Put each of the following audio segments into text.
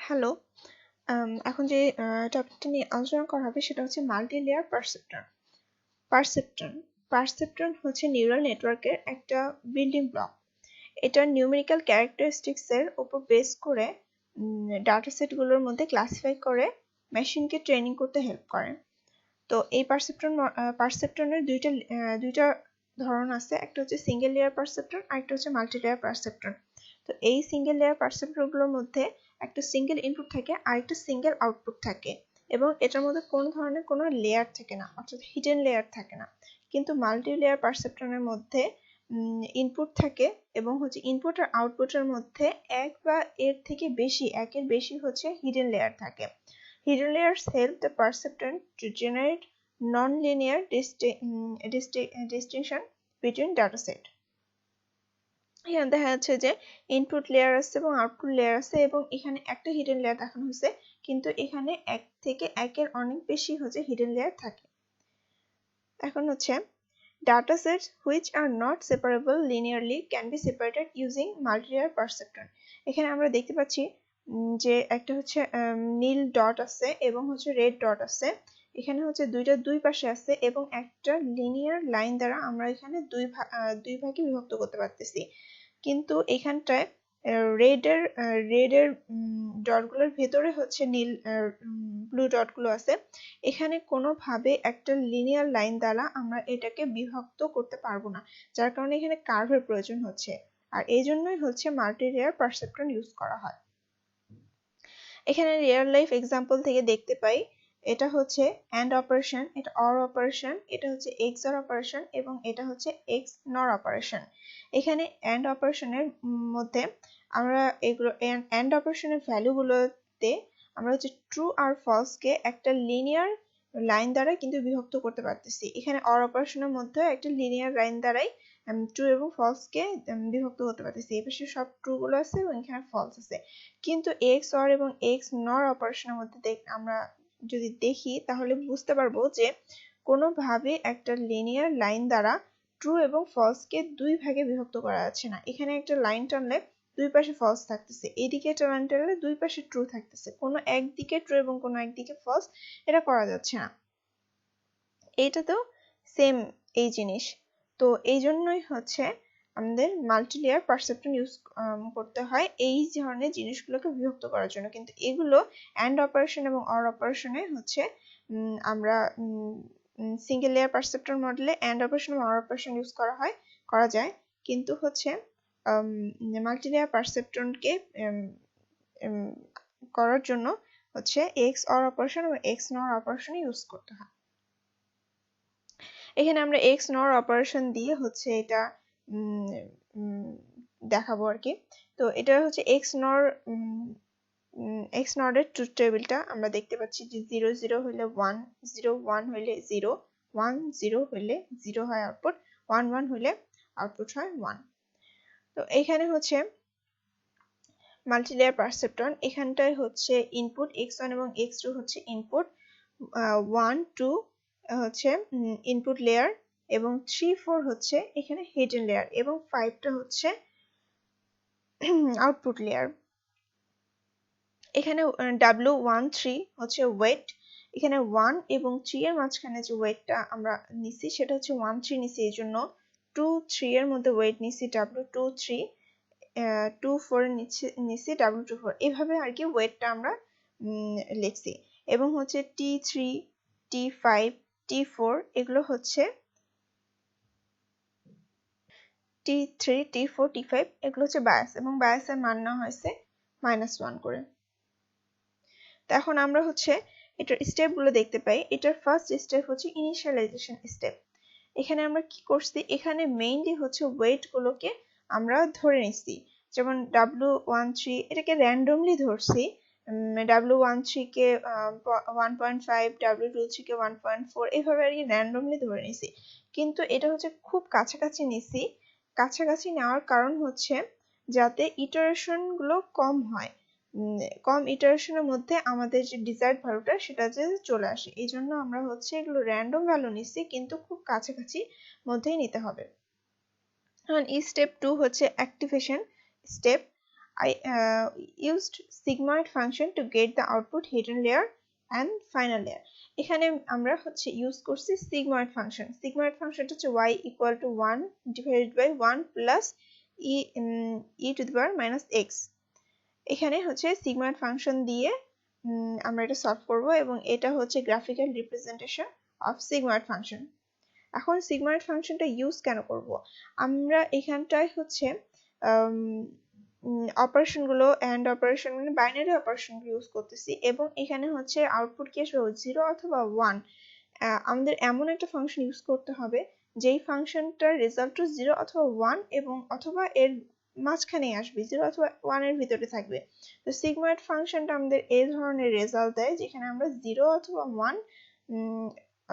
Hello. এখন যে টপিকটা নিয়ে আলোচনা করা হবে সেটা হচ্ছে মাল্টি লেয়ার পারসেপ্ট্রন। পারসেপ্ট্রন হচ্ছে নিউরাল নেটওয়ার্কের একটা বিল্ডিং ব্লক। এটা নিউমেরিক্যাল ক্যারেক্টারিস্টিক্সের উপর বেস করে ডাটা সেটগুলোর মধ্যে ক্লাসিফাই করে মেশিনকে ট্রেনিং করতে হেল্প করে। তো এই পারসেপ্ট্রনের দুইটা ধরন আছে, একটা হচ্ছে সিঙ্গেল লেয়ার পারসেপ্ট্রন আর একটা হচ্ছে মাল্টি লেয়ার পারসেপ্ট্রন। তো এই সিঙ্গেল লেয়ার পারসেপ্টরগুলোর মধ্যে একটা সিঙ্গেল ইনপুট থাকে আর একটা সিঙ্গেল আউটপুট থাকে, এবং এটার মধ্যে কোনো ধরনের কোনো লেয়ার থাকে না, অর্থাৎ হিডেন লেয়ার থাকে না। কিন্তু মাল্টি লেয়ার পারসেপ্ট্রনের মধ্যে ইনপুট থাকে এবং হচ্ছে ইনপুট আর আউটপুটের মধ্যে এক বা একের বেশি হচ্ছে হিডেন লেয়ার থাকে। Hidden layers help the perceptron to generate non-linear distinction between dataset. এখানে দেখা যাচ্ছে যে ইনপুট লেয়ার আছে এবং আউটপুট লেয়ার আছে, এবং এখানে একটা হিডেন লেয়ার দেখানো হয়েছে, কিন্তু এখানে এক থেকে একের অনেক বেশি হচ্ছে হিডেন লেয়ার থাকে। এখন হচ্ছে datasets which are not separable linearly can be separated using multi-layer perceptron. এখানে আমরা দেখতে পাচ্ছি যে একটা হচ্ছে নীল ডট আছে এবং হচ্ছে রেড ডট আছে। এখানে হচ্ছে দুই পাশে আছে এবং একটা লিনিয়ার লাইন দ্বারা আমরা এখানে দুই ভাগে বিভক্ত করতে পারতেছি। কিন্তু এখানটায় রেডের ডটগুলোর ভেতরে হচ্ছে নীল ব্লু ডটগুলো আছে। এখানে কোনোভাবে একটা লিনিয়ার লাইন দ্বারা আমরা এটাকে বিভক্ত করতে পারবো না, যার কারণে এখানে কার্ভের প্রয়োজন হচ্ছে, আর এই জন্যই হচ্ছে মাল্টি লেয়ার পারসেপ্ট্রন ইউজ করা হয়। এখানে রিয়েল লাইফ এক্সাম্পল থেকে দেখতে পাই, এটা হচ্ছে অ্যান্ড অপারেশন, এটা অর অপারেশন, এটা হচ্ছে এক্সঅর অপারেশন এবং এটা হচ্ছে এক্স নর অপারেশন। এখানে অ্যান্ড অপারেশনের মধ্যে আমরা এগুলো অ্যান্ড অপারেশনের ভ্যালুগুলোতে আমরা হচ্ছে ট্রু আর ফলসকে একটা লিনিয়ার লাইন দ্বারা কিন্তু বিভক্ত করতে পারতেছি। এখানে অর অপারেশনের মধ্যে একটা লিনিয়ার লাইন দ্বারাই ট্রু এবং ফলসকে বিভক্ত করতে পারতেছি। এই পাশে সব ট্রু গুলো আছে এবং এখানে ফলস আছে। কিন্তু এক্স অর এবং এক্স নর অপারেশনের মধ্যে আমরা যদি দেখি তাহলে বুঝতে পারবো যে কোনোভাবে একটা লিনিয়ার লাইন দ্বারা ট্রু এবং ফলসকে দুই ভাগে বিভক্ত করা যাচ্ছে না। এখানে একটা লাইন টানলে দুই পাশে ফলস থাকতেছে, এইদিকে একটা লাইন টানলে দুই পাশে ট্রু থাকতেছে, কোনো একদিকে ট্রু এবং কোনো একদিকে ফলস এটা করা যাচ্ছে না। এইটাতেও সেম এই জিনিস। তো এই জন্যই হচ্ছে আমাদের মাল্টি লেয়ার পারসেপ্ট্রন ইউজ করতে হয় এই ধরনের জিনিসগুলোকে বিভক্ত করার জন্য। কিন্তু এগুলো অ্যান্ড অপারেশন এবং অর অপারেশনে হচ্ছে আমরা সিঙ্গেল লেয়ার পারসেপ্ট্রন মডেলে অ্যান্ড অপারেশন এবং অর অপারেশন ইউজ করা যায়, কিন্তু হচ্ছে মাল্টি লেয়ার পারসেপ্ট্রনকে করার জন্য হচ্ছে এক্স অর অপারেশন এবং এক্স নর অপারেশন ইউজ করতে হয়। এখানে আমরা এক্স নর অপারেশন দিয়ে হচ্ছে এটা দেখাবো আর কি। তো এটা হচ্ছে এক্স নর এর ট্রুথ টেবিলটা আমরা দেখতে পাচ্ছি যে 0 0 হলে 1, 0 1 হলে 0, 1 0 হলে 0 হয় আউটপুট, 1 1 হলে আউটপুট হয় 1। তো এখানে হচ্ছে মাল্টি লেয়ার পারসেপ্ট্রন, এখানটায় হচ্ছে ইনপুট x1 এবং x2 হচ্ছে ইনপুট, 1 2 হচ্ছে ইনপুট লেয়ার এবং 3 4 হচ্ছে এখানে হিডেন লেয়ার এবং 5টা হচ্ছে আউটপুট লেয়ার। এখানে W13 হচ্ছে ওয়েট, এখানে 1 এবং 3 এর মাঝখানে যে ওয়েটটা আমরা নিছি সেটা হচ্ছে 1 3 নিছি, এই জন্য 2 3 এর মধ্যে ওয়েট নিছি W23, 2 4 নিছি W24, এভাবে আর কি ওয়েটটা আমরা লিখছি। এবং হচ্ছে T3 T5 T4 এগুলো হচ্ছে T3 T4 T5 এগুলো হচ্ছে বায়াস, এবং বায়াসের মান নেওয়া হয়েছে -1 করে। তো এখন আমরা হচ্ছে এটার স্টেপ গুলো দেখতে পাই। এটার ফার্স্ট স্টেপ হচ্ছে ইনিশিয়ালাইজেশন স্টেপ। এখানে আমরা কি করছি, এখানে মেইনলি হচ্ছে ওয়েট গুলোকে আমরা ধরে নিচ্ছি, যেমন W13 এটাকে র্যান্ডমলি ধরছি, W13 কে 1.5, W23 কে 1.4, এভাবে আর কি র্যান্ডমলি ধরে নিছি। কিন্তু এটা হচ্ছে খুব কাছাকাছি নিছি। কাছাকাছি নেওয়ার কারণ হচ্ছে যাতে ইটারেশন গুলো কম হয়, কম ইটারেশনের মধ্যে আমাদের যে ডিজায়ার্ড ভ্যালুটা সেটা যে চলে আসে, এই জন্য আমরা হচ্ছে এগুলো র্যান্ডম ভ্যালু নিচ্ছি, কিন্তু খুব কাছাকাছি মধ্যেই নিতে হবে। এখন স্টেপ 2 হচ্ছে activation step. I used sigmoid function to get the output hidden layer and final layer. এখানে আমরা হচ্ছে ইউজ করছি sigmoid function. Sigmoid function হচ্ছে y equal to 1 divided by 1 plus e to the power minus x. এখানে হচ্ছে sigmoid function দিয়ে আমরা এটা সলভ করব এবং এটা হচ্ছে graphical representation of sigmoid function. এখন sigmoid ফাংশনটা ইউজ কেন করব? আমরা এখানটায় হচ্ছে অপারেশনগুলো এন্ড অপারেশন মানে বাইনারি অপারেশন ইউজ করতেছি এবং এখানে হচ্ছে আউটপুট কি আসবে 0 অথবা 1। আমাদের এমন একটা ফাংশন ইউজ করতে হবে যেই ফাংশনটার রেজাল্ট 0 অথবা 1 এবং অথবা এর মাঝখানেই আসবে, 0 অথবা 1 এর ভিতরে থাকবে। তো sigmoid ফাংশনটা আমাদের এই ধরনের রেজাল্ট দেয় যেখানে আমরা 0 অথবা 1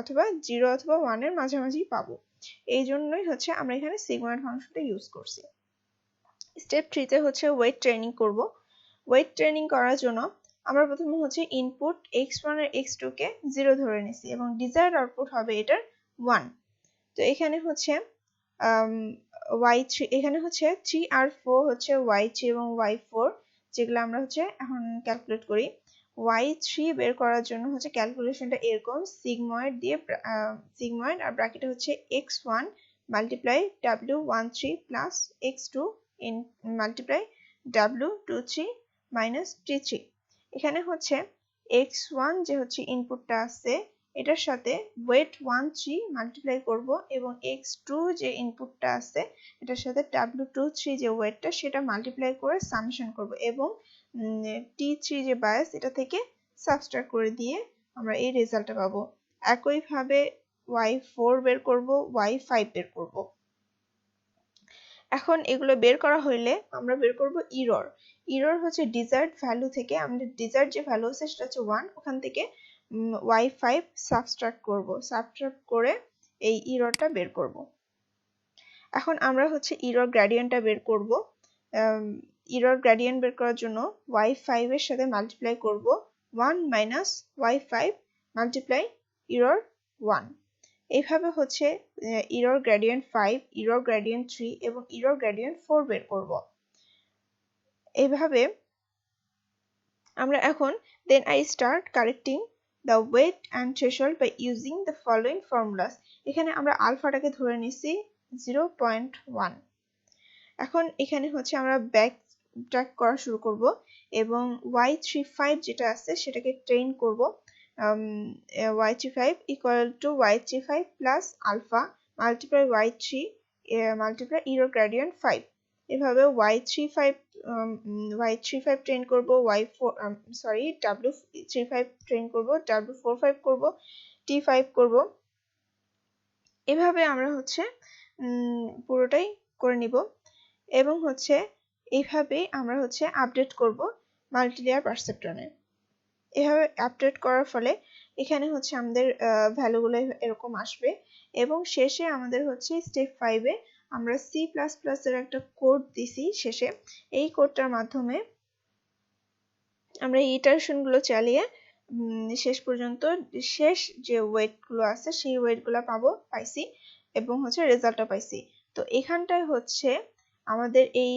অথবা 0 অথবা 1 এর মাঝামাঝি পাবো। এই জন্যই হচ্ছে আমরা এখানে sigmoid ফাংশনটা ইউজ করছি। স্টেপ 3 তে হচ্ছে ওয়েট ট্রেনিং করব। ওয়েট ট্রেনিং করার জন্য আমরা প্রথমে হচ্ছে ইনপুট x1 আর x2 কে 0 ধরে নিছি এবং ডিজায়ার্ড আউটপুট হবে এটার 1। তো এখানে হচ্ছে y3 এখানে হচ্ছে 3 আর 4 হচ্ছে y3 এবং y4 যেগুলো আমরা হচ্ছে এখন ক্যালকুলেট করি। y3 বের করার জন্য হচ্ছে ক্যালকুলেশনটা এরকম, sigmoid দিয়ে sigmoid আর ব্র্যাকেটে হচ্ছে x1 multiply w13 plus x2 in multiply w23 minus t3। এখানে হচ্ছে x1 যে হচ্ছে ইনপুটটা আছে এটার সাথে weight 13 মাল্টিপ্লাই করব এবং x2 যে ইনপুটটা আছে এটার সাথে w23 যে ওয়েটটা সেটা মাল্টিপ্লাই করে সামেশন করব এবং t3 যে বায়াস এটা থেকে সাবট্রাক্ট করে দিয়ে আমরা এই রেজাল্টটা পাবো। একই ভাবে y4 বের করব, y5 বের করব। এখন এগুলো বের করা হইলে আমরা বের করব এরর। এরর হচ্ছে ডিজায়ার্ড ভ্যালু থেকে আমাদের ডিজায়ার্ড যে ভ্যালু আছে সেটা হচ্ছে 1, ওখান থেকে y5 সাবট্রাক্ট করব, সাবট্রাক্ট করে এই এররটা বের করব। এখন আমরা হচ্ছে এরর গ্রেডিয়েন্টটা বের করব। এরর গ্রেডিয়েন্ট বের করার জন্য y5 এর সাথে মাল্টিপ্লাই করব 1 মাইনাস y5 মাল্টিপ্লাই এরর 1। এইভাবে হচ্ছে এরর গ্রেডিয়েন্ট 5, এরর গ্রেডিয়েন্ট 3 এবং এরর গ্রেডিয়েন্ট 4 বের করব। এইভাবে আমরা এখন then I start correcting the weight and threshold by using the following formulas. এখানে আমরা আলফাটাকে ধরে নিছি 0.1। এখন এখানে হচ্ছে আমরা ব্যাক ট্র্যাক করা শুরু করব এবং y35 যেটা আছে সেটাকে ট্রেন করব। y35 equal to y35 plus alpha multiply y3 multiply error gradient 5। এভাবে y35 ট্রেন করব, w35 ট্রেন করব, w45 করব, t5 করব। এভাবে আমরা হচ্ছে পুরোটাই করে নিব এবং হচ্ছে এইভাবে আমরা হচ্ছে আপডেট করব মাল্টিলেয়ার পারসেপ্ট্রনে। এভাবে আপডেট করার ফলে এখানে হচ্ছে আমাদের ভ্যালুগুলো এরকম আসবে এবং শেষে আমাদের হচ্ছে স্টেপ 5 এ আমরা C++ এর একটা কোড দিছি শেষে। এই কোডটার মাধ্যমে আমরা ইটারেশন গুলো চালিয়ে শেষ পর্যন্ত শেষ যে ওয়েট গুলো আছে সেই ওয়েট গুলো পাইছি এবং হচ্ছে রেজাল্টটা পাইছি। তো এখানটায় হচ্ছে আমাদের এই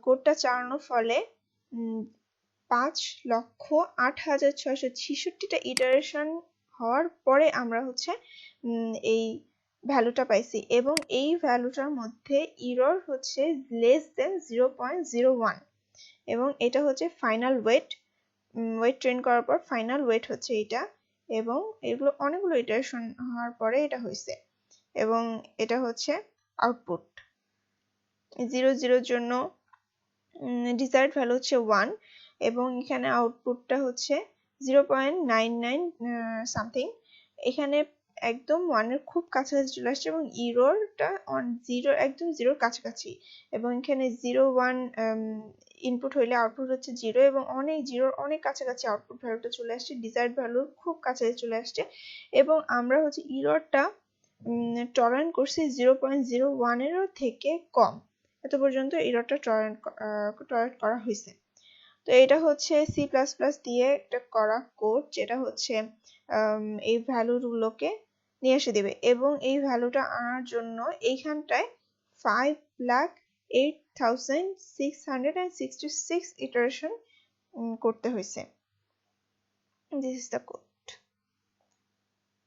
কোডটা চালানোর ফলে 5,08,666টা ইটারেশন হওয়ার পরে আমরা হচ্ছে এই ভ্যালুটা পাইছি এবং এই ভ্যালুটার মধ্যে এরর হচ্ছে লেস দেন 0.01 এবং এটা হচ্ছে ফাইনাল ওয়েট ট্রেন করার পর ফাইনাল ওয়েট হচ্ছে এটা এবং এগুলো অনেকগুলো ইটারেশন হওয়ার পরে এটা হয়েছে এবং এটা হচ্ছে আউটপুট। 0 0 জন্য ডিজায়ার্ড ভ্যালু হচ্ছে 1 এবং এখানে আউটপুটটা হচ্ছে 0.99 সামথিং। এখানে একদম 1 এর খুব কাছাকাছি চলে আসছে এবং এররটা অন 0 একদম 0 এর কাছাকাছি এবং এখানে 0 1 ইনপুট হইলে আউটপুট হচ্ছে 0 এবং অনেক 0 এর অনেক কাছাকাছি আউটপুট ভ্যালুটা চলে আসছে, ডিজায়ার্ড ভ্যালুর খুব কাছাকাছি চলে আসছে এবং আমরা হচ্ছে এররটা টলারেট করছি 0.01 এর থেকে কম। এত পর্যন্ত এররটা টলারেট করা হয়েছে। তো এটা হচ্ছে C++ দিয়ে একটা করা কোড যেটা হচ্ছে এই ভ্যালুগুলোকে নিয়ে এসে দিবে এবং এই ভ্যালুটা আনার জন্য এইখানটায় 5,08,000 8666 ইটারেশন করতে হয়েছে। This is the code.